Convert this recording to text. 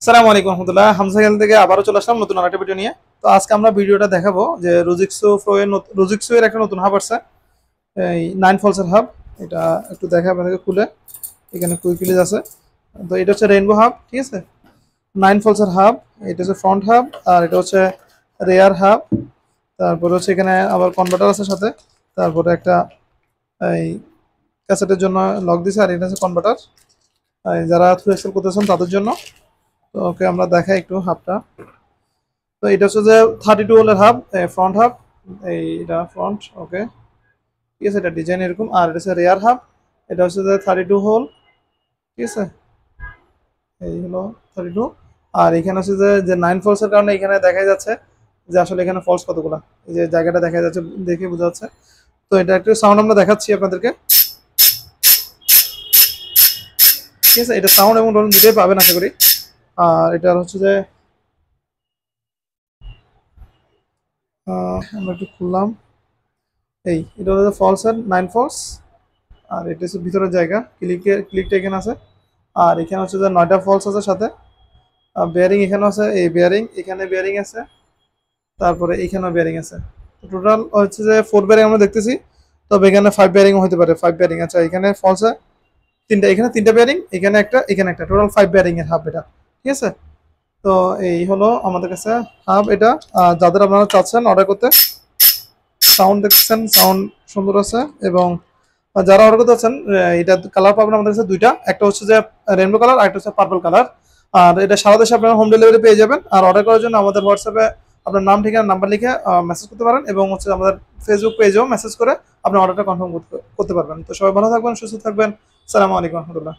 সালামু আলাইকুম রহমতুল্লাহ। হামজা খেল থেকে আবারও চলে আসলাম নতুন আরেকটা ভিডিও নিয়ে। তো আজকে আমরা ভিডিওটা দেখাবো যে রুজিক্সো এর একটা নতুন হাব আসছে, এই 9 ফলসের হাব। এটা একটু দেখা আপনাদেরকে খুলে, এখানে কুইক রিলিজ আছে। তো এটা হচ্ছে রেইনবো হাব, ঠিক আছে। 9 ফলসের হাব, এটা হচ্ছে ফ্রন্ট হাব, আর এটা হচ্ছে রেয়ার হাব। তারপরে হচ্ছে এখানে আবার কনভার্টার আছে সাথে। তারপরে একটা এই ক্যাসেটের জন্য লক দিছে, আর এটা হচ্ছে কনভার্টার যারা থ্রু এক্সেল করতেছেন তাদের জন্য। তো ওকে আমরা দেখাই একটু হাবটা। তো এটা হচ্ছে যে 32 হোলের হাব, ফ্রন্ট হাব। এইটা ফ্রন্ট, ওকে, ঠিক আছে। এটা ডিজাইন এরকম। আর এটা হচ্ছে রেয়ার হাব, এটা হচ্ছে যে 32 হোল, ঠিক আছে। এই হলো 32। আর এখানে হচ্ছে যে 9 ফলসের কারণে এখানে দেখা যাচ্ছে যে আসলে এখানে ফলস কতগুলা, এই যে জায়গাটা দেখা যাচ্ছে, দেখে বোঝা যাচ্ছে। তো এটা একটু সাউন্ড আমরা দেখাচ্ছি আপনাদেরকে, ঠিক আছে। এটা সাউন্ড এবং ডোন দুটোই পাবেন আশা করি। আর এটা হচ্ছে যে আমরা একটু খুললাম। এটা হচ্ছে ফলস এর 9 ফলস। আর এটা হচ্ছে ভিতরের জায়গা, ক্লিকটা এখানে আছে। আর এখানে হচ্ছে যে 9টা ফলস আছে সাথে। বেয়ারিং এখানে আছে, এই বেয়ারিং, এখানে বেয়ারিং আছে, তারপরে এখানেও বেয়ারিং আছে। টোটাল হচ্ছে যে 4 বেয়ারিং আমরা দেখতেছি। তবে এখানে 5 বেয়ারিং হতে পারে, 5 বেয়ারিং। আচ্ছা, এখানে ফলসে তিনটা, এখানে তিনটা বেয়ারিং, এখানে একটা, এখানে একটা, টোটাল 5 বেয়ারিং এর হাব এটা, ঠিক আছে। তো এই হলো আমাদের কাছে হাব এটা। যাদের আপনারা চাচ্ছেন অর্ডার করতে, সাউন্ড দেখছেন, সাউন্ড সুন্দর আছে। এবং যারা অর্ডার করতে চাচ্ছেন, এটা কালার পাবেন আমাদের কাছে দুইটা, একটা হচ্ছে যে রেনবো কালার, আর একটা হচ্ছে পার্পল কালার। আর এটা সারা দেশে আপনারা হোম ডেলিভারি পেয়ে যাবেন। আর অর্ডার করার জন্য আমাদের হোয়াটসঅ্যাপে আপনার নাম, ঠিকানা, নাম্বার লিখে মেসেজ করতে পারেন, এবং হচ্ছে আমাদের ফেসবুক পেজেও মেসেজ করে আপনার অর্ডারটা কনফার্ম করতে পারবেন। তো সবাই ভালো থাকবেন, সুস্থ থাকবেন। আসসালামু আলাইকুম রহমতুল্লাহ।